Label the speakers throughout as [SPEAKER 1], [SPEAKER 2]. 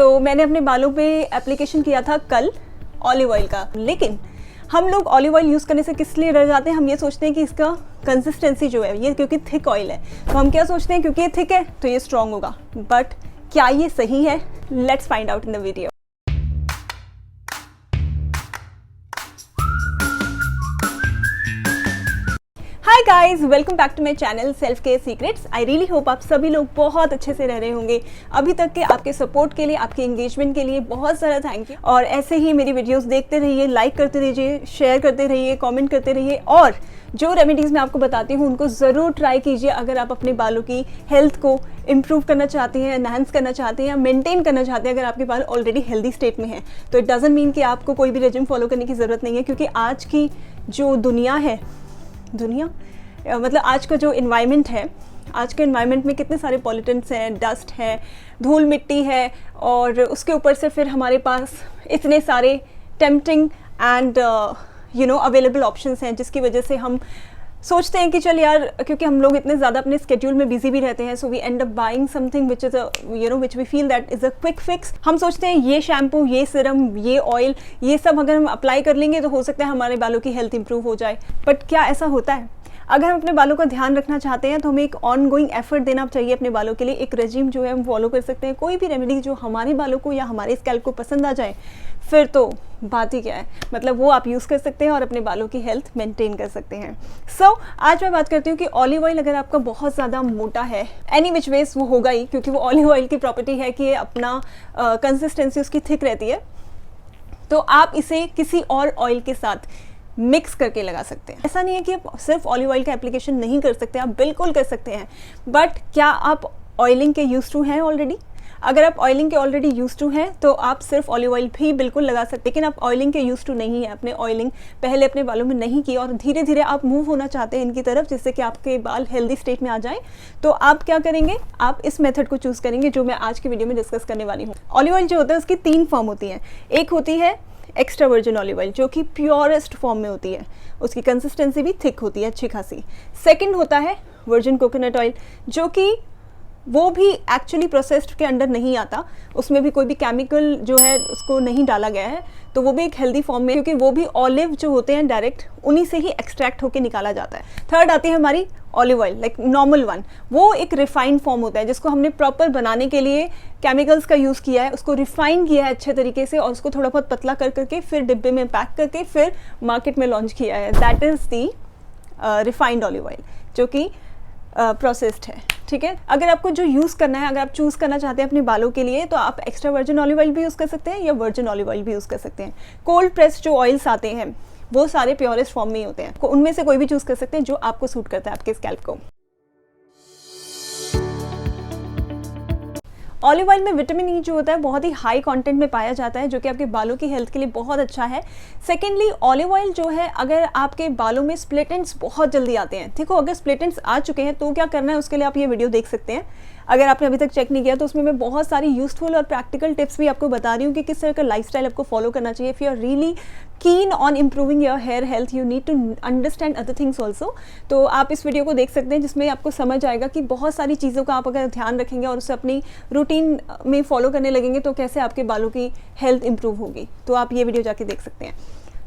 [SPEAKER 1] तो मैंने अपने बालों पे एप्लीकेशन किया था कल ऑलिव ऑयल का, लेकिन हम लोग ऑलिव ऑयल यूज़ करने से किस लिए डर जाते हैं? हम ये सोचते हैं कि इसका कंसिस्टेंसी जो है ये क्योंकि थिक ऑयल है, तो हम क्या सोचते हैं क्योंकि ये थिक है तो ये स्ट्रॉन्ग होगा। बट क्या ये सही है? Let's find out in the video. Hi guys, welcome back to my channel self care secrets. I really hope आप सभी लोग बहुत अच्छे से रह रहे होंगे। अभी तक के आपके सपोर्ट के लिए, आपके एंगेजमेंट के लिए बहुत सारा थैंक यू। और ऐसे ही मेरी वीडियोस देखते रहिए, लाइक करते रहिए, शेयर करते रहिए, कमेंट करते रहिए और जो रेमेडीज़ मैं आपको बताती हूँ उनको ज़रूर ट्राई कीजिए अगर आप अपने बालों की हेल्थ को इम्प्रूव करना चाहते हैं, एनहांस करना चाहते हैं या मेंटेन करना चाहते हैं। अगर आपके बाल ऑलरेडी हेल्दी स्टेट में हैं तो इट डजंट मीन कि आपको कोई भी रेजिम फॉलो करने की ज़रूरत नहीं है, क्योंकि आज की जो दुनिया मतलब आज का जो इन्वायरमेंट है, आज के इन्वायरमेंट में कितने सारे पॉल्यूटेंट्स हैं, डस्ट है, धूल मिट्टी है और उसके ऊपर से फिर हमारे पास इतने सारे टेम्पटिंग एंड अवेलेबल ऑप्शंस हैं, जिसकी वजह से हम सोचते हैं कि चल यार, क्योंकि हम लोग इतने ज़्यादा अपने स्केड्यूल में बिजी भी रहते हैं, so we end up buying something which is which we feel that is a quick fix. हम सोचते हैं ये शैम्पू, ये सिरम, ये ऑयल, ये सब अगर हम अप्लाई कर लेंगे तो हो सकता है हमारे बालों की हेल्थ इंप्रूव हो जाए। बट क्या ऐसा होता है? अगर हम अपने बालों का ध्यान रखना चाहते हैं तो हमें एक ऑन गोइंग एफर्ट देना चाहिए अपने बालों के लिए। एक रेजिम जो है हम फॉलो कर सकते हैं, कोई भी रेमेडी जो हमारे बालों को या हमारे स्कैल्प को पसंद आ जाए, फिर तो बात ही क्या है, मतलब वो आप यूज़ कर सकते हैं और अपने बालों की हेल्थ मेंटेन कर सकते हैं। सो आज मैं बात करती हूँ कि ऑलिव ऑयल अगर आपका बहुत ज़्यादा मोटा है, एनी विच वेज वो होगा ही, क्योंकि वो ऑलिव ऑयल की प्रॉपर्टी है कि ये अपना कंसिस्टेंसी उसकी थिक रहती है, तो आप इसे किसी और ऑयल के साथ मिक्स करके लगा सकते हैं। ऐसा नहीं है कि आप सिर्फ ऑलिव ऑयल का एप्लीकेशन नहीं कर सकते, आप बिल्कुल कर सकते हैं। बट क्या आप ऑयलिंग के यूज टू हैं ऑलरेडी? अगर आप ऑयलिंग के ऑलरेडी यूज टू हैं तो आप सिर्फ ऑलिव ऑयल भी बिल्कुल लगा सकते हैं। लेकिन आप ऑयलिंग के यूज टू नहीं है, अपने ऑयलिंग पहले अपने बालों में नहीं की और धीरे धीरे आप मूव होना चाहते हैं इनकी तरफ, जिससे कि आपके बाल हेल्दी स्टेट में आ जाएं, तो आप क्या करेंगे? आप इस मेथड को चूज़ करेंगे जो मैं आज की वीडियो में डिस्कस करने वाली हूँ। ऑलिव ऑयल जो होता है उसकी 3 फॉर्म होती हैं। एक होती है एक्स्ट्रा वर्जिन ऑलिव ऑयल, जो कि प्योरेस्ट फॉर्म में होती है, उसकी कंसिस्टेंसी भी थिक होती है, अच्छी खासी। सेकंड होता है वर्जिन कोकोनट ऑयल, जो कि वो भी एक्चुअली प्रोसेस्ड के अंडर नहीं आता, उसमें भी कोई भी केमिकल जो है उसको नहीं डाला गया है, तो वो भी एक हेल्दी फॉर्म में, क्योंकि वो भी ऑलिव जो होते हैं डायरेक्ट उन्हीं से ही एक्सट्रैक्ट होकर निकाला जाता है। थर्ड आती है हमारी olive oil, like normal one, वो एक रिफाइंड फॉर्म होता है जिसको हमने प्रॉपर बनाने के लिए केमिकल्स का यूज़ किया है, उसको रिफाइन किया है अच्छे तरीके से और उसको थोड़ा बहुत पतला कर करके फिर डिब्बे में पैक करके फिर मार्केट में लॉन्च किया है। That is the refined olive oil, जो कि प्रोसेस्ड है। ठीक है, अगर आपको जो यूज़ करना है, अगर आप चूज़ करना चाहते हैं अपने बालों के लिए, तो आप एक्स्ट्रा वर्जिन ऑलिव ऑयल भी यूज़ कर सकते हैं या वर्जिन ऑलिव ऑयल भी यूज़ कर सकते हैं। कोल्ड प्रेस जो ऑयल्स आते हैं वो सारे प्योरेस्ट फॉर्म में ही होते हैं, उनमें से कोई भी चूज़ कर सकते हैं जो आपको सूट करता है आपके स्कैल्प को। ऑलिव ऑयल में विटामिन ई जो होता है बहुत ही हाई कंटेंट में पाया जाता है, जो कि आपके बालों की हेल्थ के लिए बहुत अच्छा है। सेकेंडली, ऑलिव ऑयल जो है, अगर आपके बालों में स्प्लिट एंड्स बहुत जल्दी आते हैं, देखो अगर स्प्लिट एंड्स आ चुके हैं तो क्या करना है, उसके लिए आप ये वीडियो देख सकते हैं। अगर आपने अभी तक चेक नहीं किया तो उसमें मैं बहुत सारी यूजफुल और प्रैक्टिकल टिप्स भी आपको बता रही हूँ कि किस तरह का लाइफस्टाइल आपको फॉलो करना चाहिए। If you are really keen on improving your hair health, you need to understand other things also. तो आप इस वीडियो को देख सकते हैं, जिसमें आपको समझ आएगा कि बहुत सारी चीज़ों का आप अगर ध्यान रखेंगे और उसे अपनी रूटीन में फॉलो करने लगेंगे तो कैसे आपके बालों की हेल्थ इंप्रूव होगी। तो आप ये वीडियो जाके देख सकते हैं।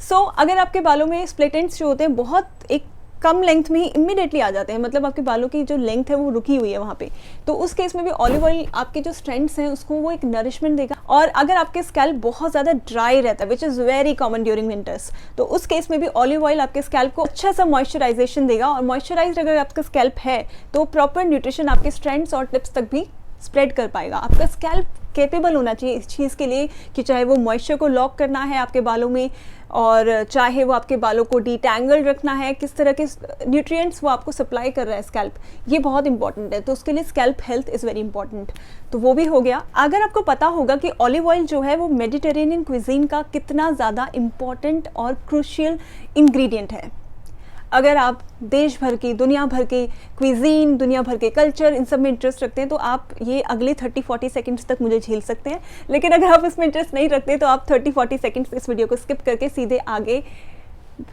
[SPEAKER 1] सो अगर आपके बालों में स्प्लिट एंड्स जो होते हैं बहुत एक कम लेंथ में ही इमीडिएटली आ जाते हैं, मतलब आपके बालों की जो लेंथ है वो रुकी हुई है वहाँ पे, तो उस केस में भी ऑलिव ऑयल आपके जो स्ट्रैंड्स हैं उसको वो एक नरिशमेंट देगा। और अगर आपके स्कैल्प बहुत ज़्यादा ड्राई रहता है, which is very common during winters, तो उस केस में भी ऑलिव ऑयल आपके स्कैल्प को अच्छा सा मॉइस्चराइजेशन देगा। और मॉइस्चराइज अगर आपका स्कैल्प है तो प्रॉपर न्यूट्रिशन आपके स्ट्रैंड्स और टिप्स तक भी स्प्रेड कर पाएगा। आपका स्कैल्प कैपेबल होना चाहिए इस चीज़ के लिए कि चाहे वो मॉइस्चर को लॉक करना है आपके बालों में, और चाहे वो आपके बालों को डिटैंगल रखना है, किस तरह के न्यूट्रिएंट्स वो आपको सप्लाई कर रहा है स्कैल्प, ये बहुत इंपॉर्टेंट है। तो उसके लिए scalp health is very important. तो वो भी हो गया। अगर आपको पता होगा कि ऑलिव ऑयल जो है वो मेडिटेरेनियन क्विजीन का कितना ज़्यादा इम्पॉर्टेंट और क्रूशियल इंग्रेडिएंट है, अगर आप देश भर की, दुनिया भर के क्विजीन, दुनिया भर के कल्चर, इन सब में इंटरेस्ट रखते हैं तो आप ये अगले 30-40 सेकंड्स तक मुझे झेल सकते हैं। लेकिन अगर आप इसमें इंटरेस्ट नहीं रखते तो आप 30-40 सेकंड्स इस वीडियो को स्किप करके सीधे आगे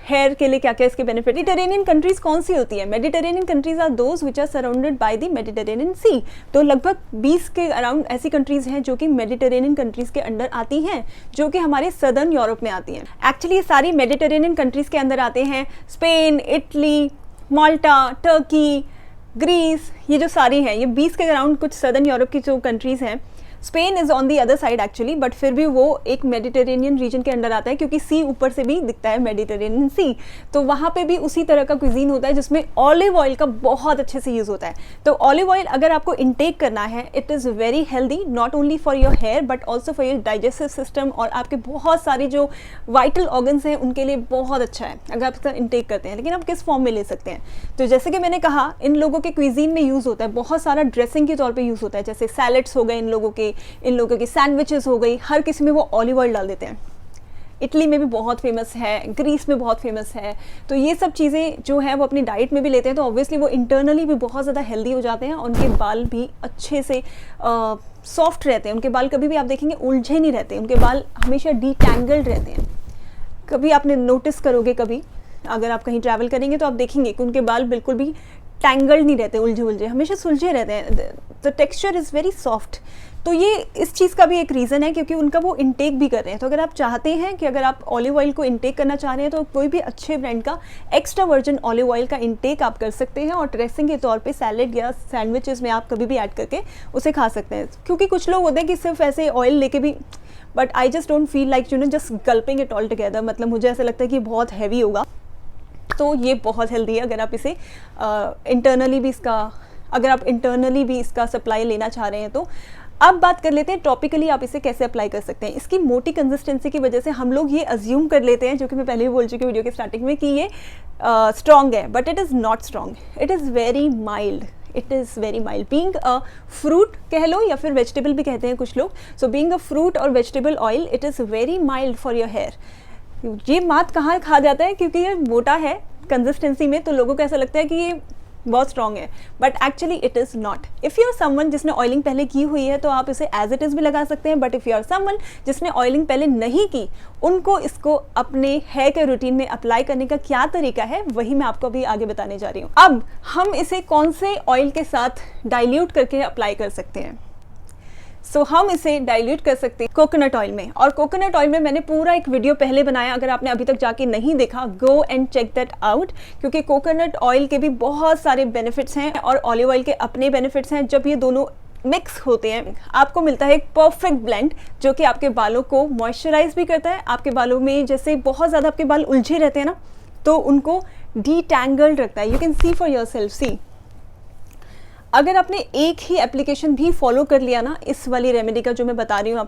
[SPEAKER 1] हेयर के लिए क्या क्या इसके बेनिफिट। मेडिटेरेनियन कंट्रीज कौन सी होती है? Mediterranean countries are those which are surrounded by the Mediterranean sea. तो लगभग 20 के अराउंड ऐसी कंट्रीज हैं जो कि मेडिटेरेनियन कंट्रीज के अंडर आती हैं, जो कि हमारे सदर्न यूरोप में आती हैं। एक्चुअली ये सारी मेडिटेरेनियन कंट्रीज के अंदर आते हैं, स्पेन, इटली, माल्टा, टर्की, ग्रीस, ये जो सारी हैं, ये 20 के अराउंड कुछ सदर्न यूरोप की जो कंट्रीज़ हैं। Spain is on the other side actually, but फिर भी वो एक मेडिटेरेनियन रीजन के अंडर आता है, क्योंकि सी ऊपर से भी दिखता है, मेडिटेरेनियन सी। तो वहाँ पे भी उसी तरह का क्विजीन होता है जिसमें ऑलिव ऑयल का बहुत अच्छे से यूज़ होता है। तो ऑलिव ऑयल अगर आपको इंटेक करना है, it is very healthy, not only for your hair but also for your digestive system, और आपके बहुत सारे जो वाइटल ऑर्गन्स हैं उनके लिए बहुत अच्छा है अगर आप इसका इंटेक करते हैं। लेकिन आप किस फॉर्म में ले सकते हैं? तो जैसे कि मैंने कहा, इन लोगों के क्विजीन में यूज़ होता है, बहुत सारा ड्रेसिंग के तौर पर यूज़ होता है, जैसे सैलड्स हो गए इन लोगों की सैंडविचेस हो गई, हर किसी में वो ऑलिव ऑयल डाल देते हैं। इटली में भी बहुत फेमस है, ग्रीस में बहुत फेमस है। तो ये सब चीज़ें जो है वो अपनी डाइट में भी लेते हैं, तो ऑब्वियसली वो इंटरनली भी बहुत ज़्यादा हेल्दी हो जाते हैं, और उनके बाल भी अच्छे से सॉफ्ट रहते हैं। उनके बाल कभी भी आप देखेंगे उलझे नहीं रहते, उनके बाल हमेशा डिटैंगल्ड रहते हैं। कभी आपने नोटिस करोगे, कभी अगर आप कहीं ट्रैवल करेंगे तो आप देखेंगे कि उनके बाल बिल्कुल भी टैंगल्ड नहीं रहते, उलझे हमेशा सुलझे रहते हैं। The texture is very soft. तो ये इस चीज़ का भी एक रीज़न है, क्योंकि उनका वो इंटेक भी कर रहे हैं। तो अगर आप चाहते हैं कि अगर आप ऑलिव ऑयल को इंटेक करना चाह रहे हैं, तो कोई भी अच्छे ब्रांड का एक्स्ट्रा वर्जिन ऑलिव ऑयल का इंटेक आप कर सकते हैं, और ड्रेसिंग के तौर पे सैलेड या सैंडविचेस में आप कभी भी ऐड करके उसे खा सकते हैं। क्योंकि कुछ लोग होते हैं कि सिर्फ ऐसे ऑयल लेके भी, but I just don't feel like just गल्पिंग it all together. मतलब मुझे ऐसा लगता है कि बहुत हैवी होगा। तो ये बहुत हेल्दी है अगर आप इसे इंटरनली भी इसका सप्लाई लेना चाह रहे हैं। तो अब बात कर लेते हैं टॉपिकली आप इसे कैसे अप्लाई कर सकते हैं। इसकी मोटी कंसिस्टेंसी की वजह से हम लोग ये अज्यूम कर लेते हैं, जो कि मैं पहले भी बोल चुकी हूँ वीडियो के स्टार्टिंग में, कि ये स्ट्रॉन्ग है, but it is not strong, it is very mild. It is very mild, being a fruit कह लो या फिर वेजिटेबल भी कहते हैं कुछ लोग। सो बीइंग अ फ्रूट और vegetable oil, it is very mild for your hair. ये बात कहाँ खा जाता है, क्योंकि ये मोटा है कंसिस्टेंसी में, तो लोगों को ऐसा लगता है कि ये बहुत स्ट्रॉन्ग है, but actually it is not. If you are someone जिसने ऑयलिंग पहले की हुई है, तो आप इसे एज इट इज़ भी लगा सकते हैं, but if you are someone जिसने ऑयलिंग पहले नहीं की, उनको इसको अपने हेयर के रूटीन में अप्लाई करने का क्या तरीका है, वही मैं आपको अभी आगे बताने जा रही हूँ। अब हम इसे कौन से ऑयल के साथ डाइल्यूट करके अप्लाई कर सकते हैं? सो हम इसे डाइल्यूट कर सकते हैं कोकोनट ऑयल में, और कोकोनट ऑयल में मैंने पूरा एक वीडियो पहले बनाया, अगर आपने अभी तक जाके नहीं देखा, go and check that out, क्योंकि कोकोनट ऑयल के भी बहुत सारे बेनिफिट्स हैं और ऑलिव ऑयल के अपने बेनिफिट्स हैं। जब ये दोनों मिक्स होते हैं, आपको मिलता है एक परफेक्ट ब्लेंड, जो कि आपके बालों को मॉइस्चराइज भी करता है। आपके बालों में जैसे बहुत ज़्यादा आपके बाल उलझे रहते हैं ना, तो उनको डीटैंगल्ड रखता है। You can see for yourself. See, अगर आपने एक ही एप्लीकेशन भी फॉलो कर लिया ना, इस वाली रेमेडी का जो मैं बता रही हूँ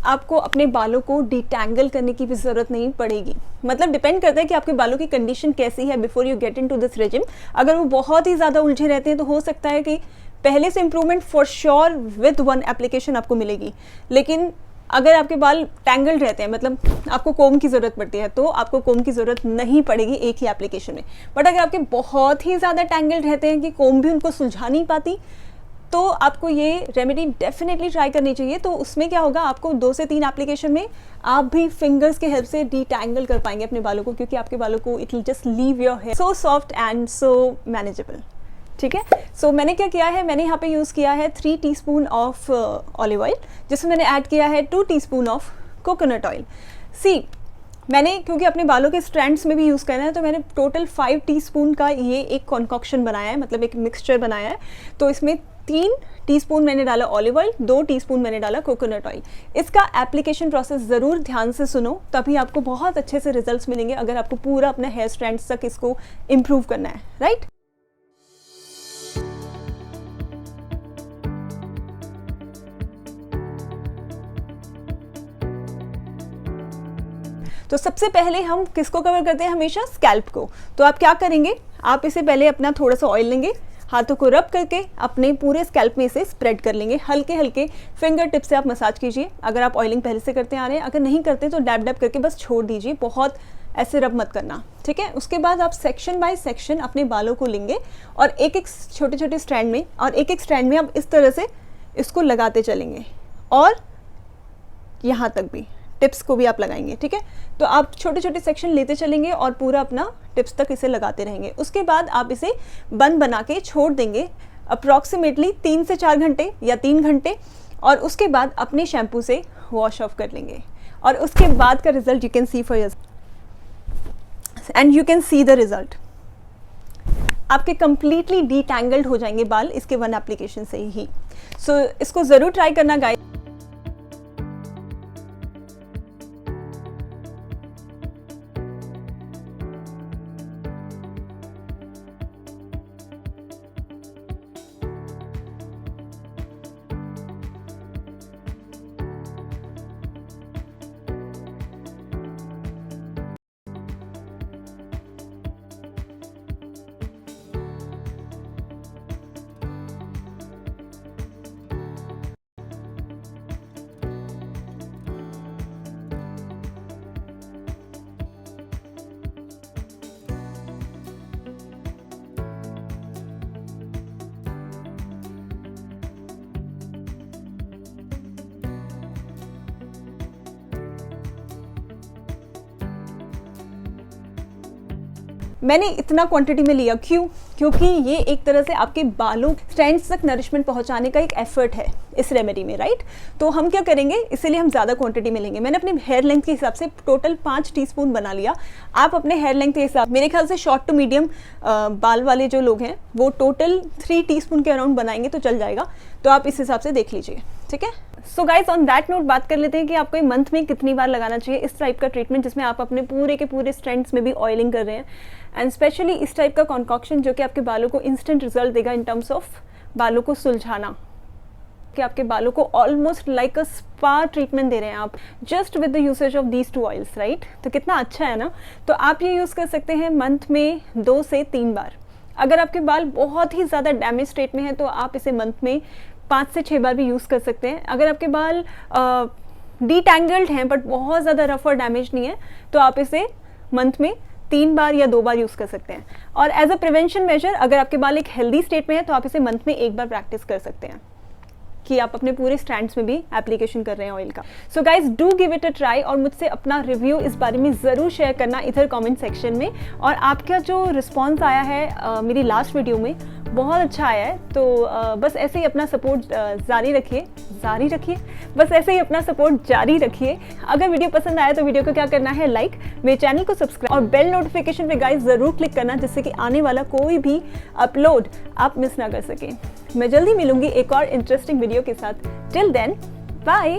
[SPEAKER 1] आपको अपने बालों को डिटैंगल करने की भी ज़रूरत नहीं पड़ेगी। मतलब डिपेंड करता है कि आपके बालों की कंडीशन कैसी है before you get into this regime. अगर वो बहुत ही ज़्यादा उलझे रहते हैं, तो हो सकता है कि पहले से improvement for sure with one application आपको मिलेगी। लेकिन अगर आपके बाल टैंगल्ड रहते हैं, मतलब आपको कोम की ज़रूरत पड़ती है, तो आपको कोम की ज़रूरत नहीं पड़ेगी एक ही एप्लीकेशन में। बट अगर आपके बहुत ही ज़्यादा टैंगल्ड रहते हैं कि कोम भी उनको सुलझा नहीं पाती, तो आपको ये रेमेडी डेफिनेटली ट्राई करनी चाहिए। तो उसमें क्या होगा, आपको 2 से 3 एप्लीकेशन में आप भी फिंगर्स के हेल्प से डिटैंगल कर पाएंगे अपने बालों को, क्योंकि आपके बालों को it will just leave your hair so soft and so manageable. ठीक है, सो मैंने क्या किया है, मैंने यहाँ पे यूज़ किया है 3 टीस्पून ऑफ ऑलिव ऑयल, जिसमें मैंने ऐड किया है 2 टीस्पून ऑफ कोकोनट ऑयल। सी, मैंने क्योंकि अपने बालों के स्ट्रैंड्स में भी यूज़ करना है, तो मैंने टोटल 5 टीस्पून का ये एक कॉन्कॉक्शन बनाया है, मतलब एक मिक्सचर बनाया है। तो इसमें 3 टीस्पून मैंने डाला ऑलिव ऑयल, 2 टीस्पून मैंने डाला कोकोनट ऑयल। इसका एप्लीकेशन प्रोसेस ज़रूर ध्यान से सुनो, तभी आपको बहुत अच्छे से रिजल्ट्स मिलेंगे, अगर आपको पूरा अपने हेयर स्ट्रैंड्स तक इसको इम्प्रूव करना है, राइट। तो सबसे पहले हम किसको कवर करते हैं हमेशा? स्कैल्प को। तो आप क्या करेंगे, आप इसे पहले अपना थोड़ा सा ऑयल लेंगे, हाथों को रब करके अपने पूरे स्कैल्प में इसे स्प्रेड कर लेंगे। हल्के हल्के फिंगर टिप से आप मसाज कीजिए, अगर आप ऑयलिंग पहले से करते आ रहे हैं। अगर नहीं करते तो डैब डैब करके बस छोड़ दीजिए, बहुत ऐसे रब मत करना, ठीक है। उसके बाद आप सेक्शन बाय सेक्शन अपने बालों को लेंगे और एक एक छोटे छोटे स्ट्रैंड में, और एक एक स्ट्रैंड में आप इस तरह से इसको लगाते चलेंगे, और यहाँ तक भी, टिप्स को भी आप लगाएंगे, ठीक है। तो आप छोटे छोटे सेक्शन लेते चलेंगे और पूरा अपना टिप्स तक इसे लगाते रहेंगे। उसके बाद आप इसे बन बना के छोड़ देंगे अप्रॉक्सीमेटली 3 से 4 घंटे या 3 घंटे, और उसके बाद अपने शैम्पू से वॉश ऑफ कर लेंगे। और उसके बाद का result you can see for yourself and you can see the result. आपके कंप्लीटली डीटैंगल्ड हो जाएंगे बाल इसके 1 एप्लीकेशन से ही। सो इसको ज़रूर ट्राई करना गाइस। मैंने इतना क्वांटिटी में लिया क्यों? क्योंकि ये एक तरह से आपके बालों स्ट्रैंड्स तक नरिशमेंट पहुंचाने का एक एफर्ट है इस रेमेडी में, राइट। तो हम क्या करेंगे, इसीलिए हम ज़्यादा क्वांटिटी में लेंगे। मैंने अपने हेयर लेंथ के हिसाब से टोटल 5 टीस्पून बना लिया। आप अपने हेयर लेंथ के हिसाब, मेरे ख्याल से शॉर्ट टू मीडियम बाल वाले जो लोग हैं वो टोटल 3 टीस्पून के अराउंड बनाएंगे तो चल जाएगा। तो आप इस हिसाब से देख लीजिए, ठीक है। So guys on that note बात कर लेते हैं कि आपको मंथ में कितनी बार लगाना चाहिए इस टाइप का ट्रीटमेंट, जिसमें आप अपने पूरे के पूरे स्ट्रैंड्स में भी ऑयलिंग कर रहे हैं। एंड स्पेशली इस टाइप का कॉन्कॉक्शन जो कि आपके बालों को इंस्टेंट रिजल्ट देगा इन टर्म्स ऑफ बालों को सुलझाना, कि आपके बालों को almost like a spa treatment दे रहे हैं आप just with the usage of these 2 oils, right. तो कितना अच्छा है ना। तो आप ये यूज़ कर सकते हैं मंथ में 2 से 3 बार। अगर आपके बाल बहुत ही ज़्यादा डैमेज स्टेट में है तो आप इसे मंथ में 5 से 6 बार भी यूज़ कर सकते हैं। अगर आपके बाल डीटैंगल्ड हैं बट बहुत ज़्यादा रफ और डैमेज नहीं है तो आप इसे मंथ में 3 बार या 2 बार यूज़ कर सकते हैं। और एज अ प्रिवेंशन मेजर, अगर आपके बाल एक हेल्दी स्टेट में है तो आप इसे मंथ में 1 बार प्रैक्टिस कर सकते हैं कि आप अपने पूरे स्ट्रैंड्स में भी एप्लीकेशन कर रहे हैं ऑयल का। So guys do give it a try और मुझसे अपना रिव्यू इस बारे में ज़रूर शेयर करना इधर कमेंट सेक्शन में। और आपका जो रिस्पांस आया है मेरी लास्ट वीडियो में बहुत अच्छा आया है। तो बस ऐसे ही अपना सपोर्ट जारी रखिए बस ऐसे ही अपना सपोर्ट जारी रखिए। अगर वीडियो पसंद आया तो वीडियो को क्या करना है, लाइक, मेरे चैनल को सब्सक्राइब और बेल नोटिफिकेशन पे गाइज ज़रूर क्लिक करना, जिससे कि आने वाला कोई भी अपलोड आप मिस ना कर सकें। मैं जल्दी मिलूंगी एक और इंटरेस्टिंग वीडियो के साथ। Till then bye.